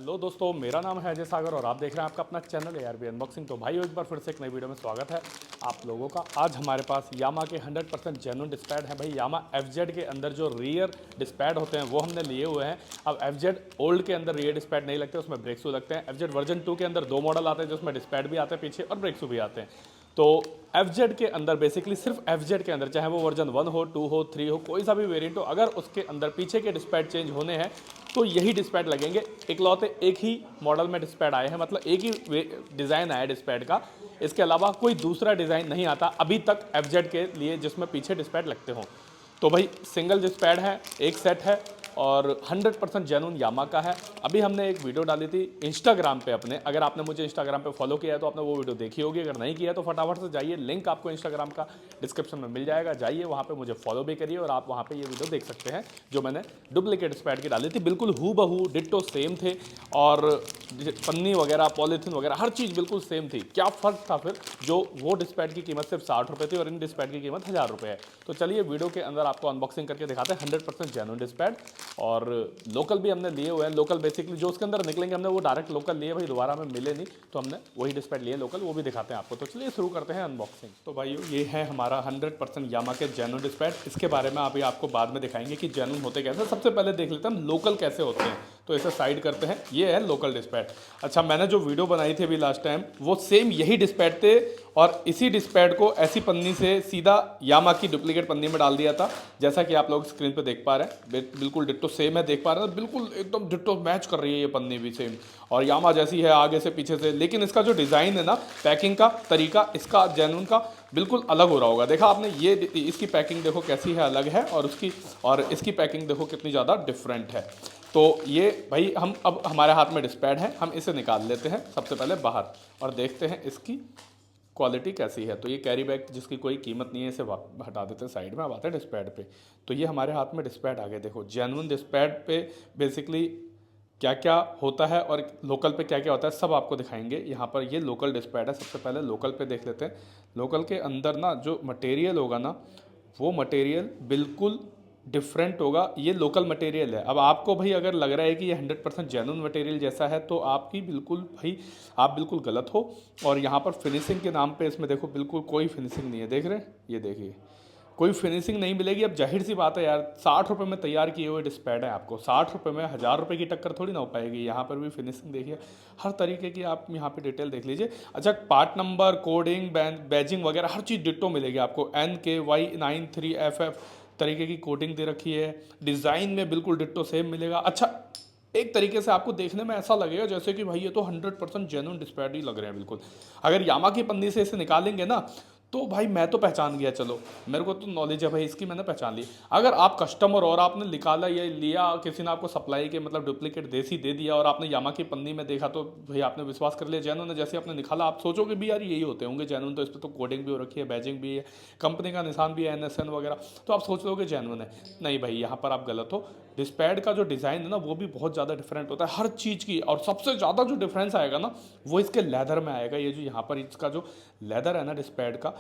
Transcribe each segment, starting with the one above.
Hello दोस्तों, मेरा नाम है अजय सागर और आप देख रहे हैं आपका अपना चैनल ARB अनबॉक्सिंग। तो भाई एक बार फिर से एक नई वीडियो में स्वागत है आप लोगों का। आज हमारे पास यामा के 100% जेन्युइन डिस्पैड है। भाई यामा FZ के अंदर जो रियर डिस्पैड होते हैं वो हमने लिए हुए हैं। अब FZ ओल्ड के अंदर रियर डिस्पैड नहीं लगते, उसमें ब्रेक शू लगते हैं। FZ वर्जन 2 के अंदर दो मॉडल आते हैं जिसमें डिस्पैड भी आते हैं पीछे और ब्रेक शू भी आते हैं। तो FZ के अंदर बेसिकली सिर्फ FZ के अंदर, चाहे वो वर्जन 1 हो, 2 हो, 3 हो, कोई सा भी वेरिएंट हो, अगर उसके अंदर पीछे के डिस्पैड चेंज होने हैं तो यही डिस्पैड लगेंगे। इकलौते एक ही मॉडल में डिस्पैड आए हैं, मतलब एक ही डिज़ाइन आया है डिस्पैड का। इसके अलावा कोई दूसरा डिज़ाइन नहीं आता अभी तक FZ के लिए जिसमें पीछे डिस्पैड लगते हों। तो भाई सिंगल डिस्पैड है, एक सेट है और 100% जेन्युइन यामा का है। अभी हमने एक वीडियो डाली थी इंस्टाग्राम पे अपने, अगर आपने मुझे इंस्टाग्राम पे फॉलो किया है तो आपने वो वीडियो देखी होगी। अगर नहीं किया तो फटाफट से जाइए, लिंक आपको इंस्टाग्राम का डिस्क्रिप्शन में मिल जाएगा, जाइए वहाँ पे मुझे फॉलो भी करिए और आप वहाँ पे ये वीडियो देख सकते हैं जो मैंने डुप्लीकेट स्पैड की डाली थी। बिल्कुल हूबहू डिट्टो सेम थे और पन्नी वगैरह, पॉलीथीन वगैरह हर चीज़ बिल्कुल सेम थी। क्या फ़र्क था फिर, जो वो डिस्पैड की कीमत सिर्फ 60 रुपये थी और इन डिस्पैड की कीमत 1000 रुपये है। तो चलिए वीडियो के अंदर आपको अनबॉक्सिंग करके दिखाते हैं 100% जेन्युइन डिस्पैड। और लोकल भी हमने लिए हुए हैं। लोकल बेसिकली जो उसके अंदर निकलेंगे हमने वो डायरेक्ट लोकल लिए, भाई दोबारा हमें मिले नहीं तो हमने वही डिस्पैड लिए लोकल, वो भी दिखाते हैं आपको। तो चलिए शुरू करते हैं अनबॉक्सिंग। तो भाई ये है हमारा 100% यामा के जेन्युइन डिस्पैड। इसके बारे में अभी आपको बाद में दिखाएंगे कि जेन्युइन होते कैसे। सबसे पहले देख लेते हैं लोकल कैसे होते हैं, तो इसे साइड करते हैं। ये है लोकल डिस्पैड। अच्छा, मैंने जो वीडियो बनाई थी अभी लास्ट टाइम वो सेम यही डिस्पैड थे और इसी डिस्पैड को ऐसी पन्नी से सीधा यामा की डुप्लीकेट पन्नी में डाल दिया था, जैसा कि आप लोग स्क्रीन पे देख पा रहे हैं। बिल्कुल डिट्टो सेम है, देख पा रहे हैं, बिल्कुल एकदम डिट्टो मैच कर रही है ये पन्नी भी सेम, और यामा जैसी है आगे से पीछे से। लेकिन इसका जो डिज़ाइन है ना, पैकिंग का तरीका इसका जेन्युइन का बिल्कुल अलग हो रहा होगा। देखा आपने, ये इसकी पैकिंग देखो कैसी है, अलग है, और इसकी पैकिंग देखो कितनी ज़्यादा डिफरेंट है। तो ये भाई हम अब हमारे हाथ में डिस्पैड है, हम इसे निकाल लेते हैं सबसे पहले बाहर और देखते हैं इसकी क्वालिटी कैसी है। तो ये कैरी बैग जिसकी कोई कीमत नहीं है, इसे हटा देते हैं साइड में। अब आते हैं डिस्पैड पे। तो ये हमारे हाथ में डिस्पैड आ गए। देखो जेन्युइन डिस्पैड पे बेसिकली क्या क्या होता है और लोकल पे क्या क्या होता है सब आपको दिखाएंगे। यहाँ पर ये लोकल डिस्पैड है। सबसे पहले लोकल पे देख लेते हैं। लोकल के अंदर ना जो मटेरियल होगा ना, वो मटेरियल बिल्कुल डिफरेंट होगा। ये लोकल मटेरियल है। अब आपको भाई अगर लग रहा है कि ये 100% जेन्युइन मटेरियल जैसा है तो आपकी बिल्कुल भाई आप बिल्कुल गलत हो। और यहाँ पर फिनिशिंग के नाम पे इसमें देखो बिल्कुल कोई फिनिशिंग नहीं है, देख रहे हैं, ये देखिए कोई फिनिशिंग नहीं मिलेगी। अब जाहिर सी बात है यार, 60 रुपये में तैयार किए हुए डिस्पैड है, आपको 60 रुपये में 1000 रुपये की टक्कर थोड़ी ना हो पाएगी। यहाँ पर भी फिनिशिंग देखिए, हर तरीके की आप यहाँ पे डिटेल देख लीजिए। अच्छा, पार्ट नंबर, कोडिंग, बैजिंग वगैरह हर चीज़ डिट्टो मिलेगी आपको। NKY93FF तरीके की कोटिंग दे रखी है। डिज़ाइन में बिल्कुल डिट्टो सेम मिलेगा। अच्छा, एक तरीके से आपको देखने में ऐसा लगेगा जैसे कि भाई ये तो 100% जेन्युइन डिस्पैड ही लग रहे हैं बिल्कुल। अगर यामा की पन्नी से इसे निकालेंगे ना तो भाई मैं तो पहचान गया, चलो मेरे को तो नॉलेज है भाई इसकी, मैंने पहचान ली। अगर आप कस्टमर और आपने निकाला ये लिया, किसी ने आपको सप्लाई के मतलब डुप्लीकेट देसी दे दिया और आपने यामा की पन्नी में देखा तो भाई आपने विश्वास कर लिया जेन्युइन है। जैसे आपने निकाला आप सोचोगे भी यार यही होते होंगे जेन्युइन, तो इस पर तो कोडिंग भी हो रखी है, बैजिंग भी है, कंपनी का निशान भी है, NSN वगैरह, तो आप सोच लोगे जेन्युइन है। नहीं भाई, यहाँ पर आप गलत हो। डिस्पैड का जो डिज़ाइन है ना वो भी बहुत ज़्यादा डिफरेंट होता है हर चीज़ की। और सबसे ज़्यादा जो डिफरेंस आएगा ना वो इसके लेदर में आएगा। ये जो यहाँ पर इसका जो लेदर है ना, डिस्पैड का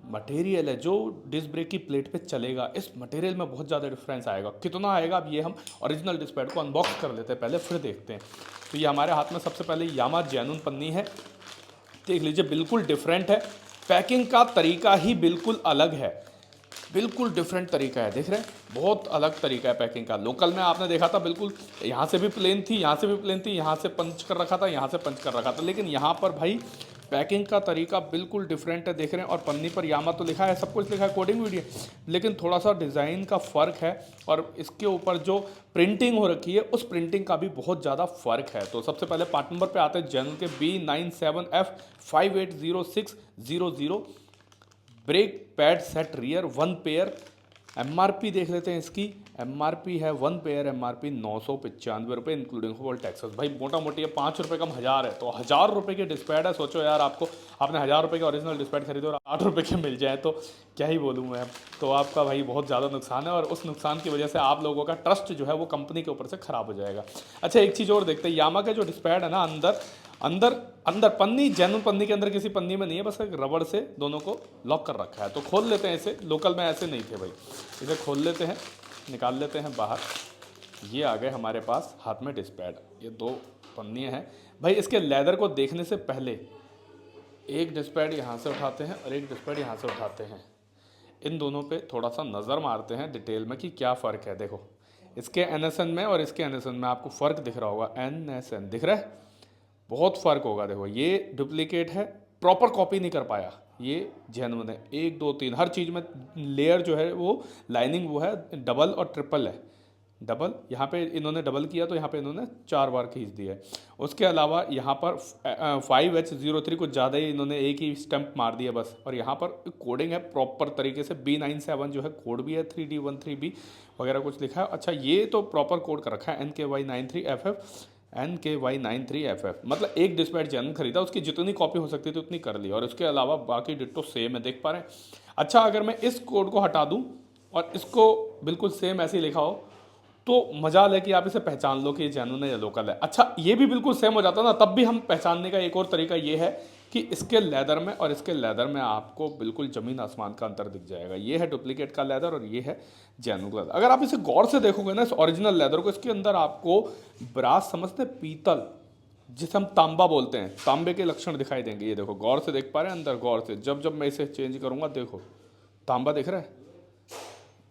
मटेरियल है जो डिस्क ब्रेक की प्लेट पे चलेगा, इस मटेरियल में बहुत ज़्यादा डिफरेंस आएगा। कितना आएगा अब ये हम ओरिजिनल डिस्पैड को अनबॉक्स कर लेते हैं पहले, फिर देखते हैं। तो ये हमारे हाथ में सबसे पहले यामा जेन्युइन पन्नी है, देख लीजिए बिल्कुल डिफरेंट है। पैकिंग का तरीका ही बिल्कुल अलग है, बिल्कुल डिफरेंट तरीका है, देख रहे हैं, बहुत अलग तरीका है पैकिंग का। लोकल में आपने देखा था बिल्कुल यहाँ से भी प्लेन थी, यहाँ से भी प्लेन थी, यहाँ से पंच कर रखा था, यहाँ से पंच कर रखा था, लेकिन यहाँ पर भाई पैकिंग का तरीका बिल्कुल डिफरेंट है, देख रहे हैं। और पन्नी पर यामा तो लिखा है, सब कुछ लिखा है, कोडिंग वीडियो, लेकिन थोड़ा सा डिज़ाइन का फ़र्क है और इसके ऊपर जो प्रिंटिंग हो रखी है उस प्रिंटिंग का भी बहुत ज़्यादा फ़र्क है। तो सबसे पहले पार्ट नंबर पे आते हैं जेन्युइन के B97F580600 brake pad set rear 1 pair. MRP देख लेते हैं इसकी। MRP है 1 पेयर, MRP 995 रुपये इंक्लूडिंग होल टैक्सेस। भाई मोटा मोटी है 5 रुपये कम 1000 है, तो 1000 रुपये के डिस्पैड है। सोचो यार, आपने 1000 रुपये के ओरिजिनल डिस्पैड खरीदे और 8 रुपये के मिल जाए तो क्या ही बोलूँ मैं। तो आपका भाई बहुत ज़्यादा नुकसान है और उस नुकसान की वजह से आप लोगों का ट्रस्ट जो है वो कंपनी के ऊपर से ख़राब हो जाएगा। अच्छा, एक चीज़ और देखते हैं, यामा का जो डिस्पैड है ना, अंदर अंदर अंदर पन्नी जेन्युइन पन्नी के अंदर किसी पन्नी में नहीं है, बस एक रबड़ से दोनों को लॉक कर रखा है। तो खोल लेते हैं इसे, लोकल में ऐसे नहीं थे भाई। इसे खोल लेते हैं, निकाल लेते हैं बाहर। ये आ गए हमारे पास हाथ में डिस्पैड। ये दो पन्नियाँ हैं भाई। इसके लेदर को देखने से पहले एक डिस्पैड यहाँ से उठाते हैं और एक डिस्पैड यहाँ से उठाते हैं। इन दोनों पे थोड़ा सा नज़र मारते हैं डिटेल में कि क्या फ़र्क है। देखो इसके NSN में और इसके NSN में आपको फ़र्क दिख रहा होगा, NSN दिख रहा है, बहुत फ़र्क होगा। देखो ये डुप्लीकेट है, प्रॉपर कॉपी नहीं कर पाया, ये जेन्युइन है। 1 2 3 हर चीज़ में लेयर जो है वो लाइनिंग वो है डबल और ट्रिपल है। डबल यहाँ पे इन्होंने डबल किया तो यहाँ पे इन्होंने 4 बार खींच दिया है। उसके अलावा यहाँ पर 5H03 कुछ ज़्यादा ही इन्होंने एक ही स्टैंप मार दिया बस। और यहाँ पर कोडिंग है प्रॉपर तरीके से, B97 जो है कोड भी है, 3D13B वगैरह कुछ लिखा है। अच्छा ये तो प्रॉपर कोड कर रखा है NKY93FF, NKY93FF। मतलब एक डिस्पैच जेन्युइन खरीदा, उसकी जितनी कॉपी हो सकती थी उतनी कर ली, और उसके अलावा बाकी डिट्टो सेम है, देख पा रहे हैं। अच्छा अगर मैं इस कोड को हटा दूँ और इसको बिल्कुल सेम ऐसे ही लिखा हो तो मजाल है कि आप इसे पहचान लो कि ये जेन्युइन है या लोकल है। अच्छा ये भी बिल्कुल सेम हो जाता ना, तब भी हम पहचानने का एक और तरीका ये है कि इसके लेदर में और इसके लेदर में आपको बिल्कुल ज़मीन आसमान का अंतर दिख जाएगा। ये है डुप्लीकेट का लेदर और ये है जेन्युइन लेदर। अगर आप इसे गौर से देखोगे ना इस ओरिजिनल लेदर को, इसके अंदर आपको ब्रास समझते हैं, पीतल जिसे हम तांबा बोलते हैं, तांबे के लक्षण दिखाई देंगे। ये देखो गौर से देख पा रहे हैं अंदर, गौर से जब जब मैं इसे चेंज करूँगा देखो तांबा दिख रहा है।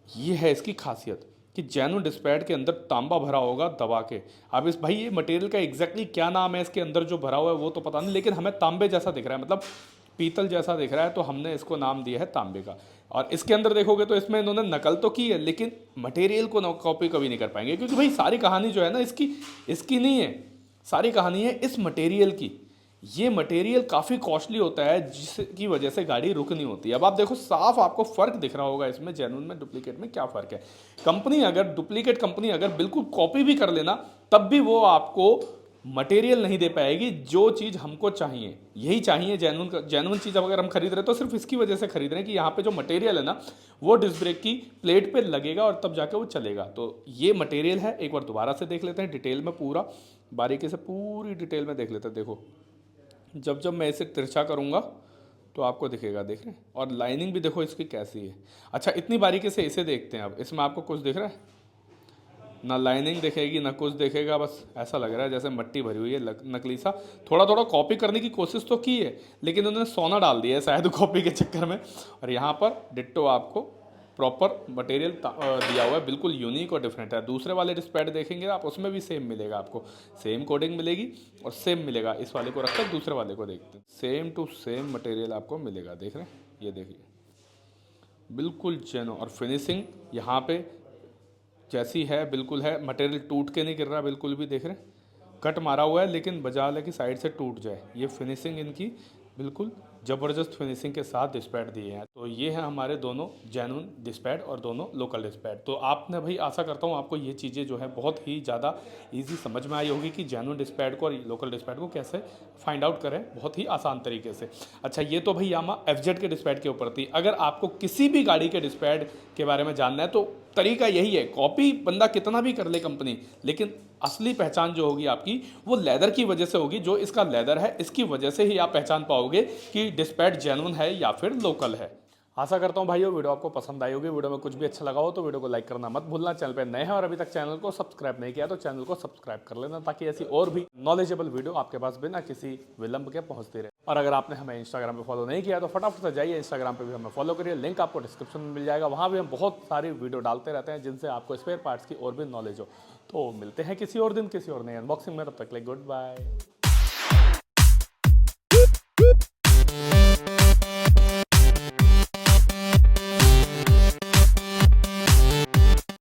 ये है इसकी खासियत कि जेन्युइन डिस्पैड के अंदर तांबा भरा होगा दबा के। अब इस भाई ये मटेरियल का एग्जैक्टली क्या नाम है इसके अंदर जो भरा हुआ है वो तो पता नहीं, लेकिन हमें तांबे जैसा दिख रहा है, मतलब पीतल जैसा दिख रहा है, तो हमने इसको नाम दिया है तांबे का। और इसके अंदर देखोगे तो इसमें इन्होंने नकल तो की है लेकिन मटेरियल को कॉपी कभी नहीं कर पाएंगे, क्योंकि भाई सारी कहानी जो है ना इसकी नहीं है, सारी कहानी है इस मटेरियल की। ये मटेरियल काफ़ी कॉस्टली होता है जिसकी वजह से गाड़ी रुक नहीं होती। अब आप देखो साफ आपको फ़र्क दिख रहा होगा इसमें जेन्युइन में डुप्लीकेट में क्या फ़र्क है। कंपनी अगर डुप्लीकेट कंपनी अगर बिल्कुल कॉपी भी कर लेना तब भी वो आपको मटेरियल नहीं दे पाएगी जो चीज़ हमको चाहिए। यही चाहिए जेन्युइन चीज़ अगर हम खरीद रहे तो सिर्फ इसकी वजह से खरीद रहे हैं कि यहाँ पे जो मटेरियल है ना वो डिस्क ब्रेक की प्लेट पे लगेगा और तब जाके वो चलेगा। तो ये मटेरियल है, एक बार दोबारा से देख लेते हैं डिटेल में, पूरा बारीकी से पूरी डिटेल में देख लेते हैं। देखो जब जब मैं इसे तिरछा करूँगा तो आपको दिखेगा, देख रहे हैं, और लाइनिंग भी देखो इसकी कैसी है। अच्छा इतनी बारीकी से इसे देखते हैं, अब इसमें आपको कुछ दिख रहा है? ना लाइनिंग दिखेगी ना कुछ दिखेगा, बस ऐसा लग रहा है जैसे मट्टी भरी हुई है, नकली सा। थोड़ा थोड़ा कॉपी करने की कोशिश तो की है लेकिन उन्होंने सोना डाल दिया है शायद कॉपी के चक्कर में। और यहाँ पर डिट्टो आपको प्रॉपर मटेरियल दिया हुआ है, बिल्कुल यूनिक और डिफरेंट है। दूसरे वाले डिस्पैड देखेंगे आप उसमें भी सेम मिलेगा, आपको सेम कोडिंग मिलेगी और सेम मिलेगा। इस वाले को रखकर दूसरे वाले को देखते हैं, सेम टू सेम मटेरियल आपको मिलेगा, देख रहे हैं, ये देखिए बिल्कुल जेन्युइन। और फिनिशिंग यहाँ पे जैसी है बिल्कुल है, मटेरियल टूट के नहीं गिर रहा बिल्कुल भी, देख रहे हैं कट मारा हुआ है लेकिन बजाल है कि साइड से टूट जाए। ये फिनिशिंग इनकी बिल्कुल ज़बरदस्त फिनिशिंग के साथ डिस्पैड दिए हैं। तो ये हैं हमारे दोनों जेन्युइन डिस्पैड और दोनों लोकल डिस्पैड। तो आपने भाई आशा करता हूँ आपको ये चीज़ें जो है बहुत ही ज़्यादा इजी समझ में आई होगी कि जेन्युइन डिस्पैड को और लोकल डिस्पैड को कैसे फाइंड आउट करें बहुत ही आसान तरीके से। अच्छा ये तो भाई यामा FZ के डिस्पैड के ऊपर थी। अगर आपको किसी भी गाड़ी के डिस्पैड के बारे में जानना है तो तरीका यही है, कॉपी बंदा कितना भी कर ले कंपनी, लेकिन असली पहचान जो होगी आपकी वो लेदर की वजह से होगी। जो इसका लेदर है इसकी वजह से ही आप पहचान पाओगे कि डिस्पैच जेन्युइन है या फिर लोकल है। आशा करता हूँ भाइयों वीडियो आपको पसंद आई होगी। वीडियो में कुछ भी अच्छा लगा हो तो वीडियो को लाइक करना मत भूलना। चैनल पे नए हैं और अभी तक चैनल को सब्सक्राइब नहीं किया तो चैनल को सब्सक्राइब कर लेना, ताकि ऐसी और भी नॉलेजेबल वीडियो आपके पास बिना किसी विलंब के पहुंचती रहे। और अगर आपने हमें इंस्टाग्राम पे फॉलो नहीं किया तो फटाफट से जाइए इंस्टाग्राम पे भी हमें फॉलो करिए, लिंक आपको डिस्क्रिप्शन में मिल जाएगा। वहाँ भी हम बहुत सारी वीडियो डालते रहते हैं जिनसे आपको स्पेयर पार्ट्स की और भी नॉलेज हो। तो मिलते हैं किसी और दिन किसी और नए अनबॉक्सिंग में, तब तक के लिए गुड बाय।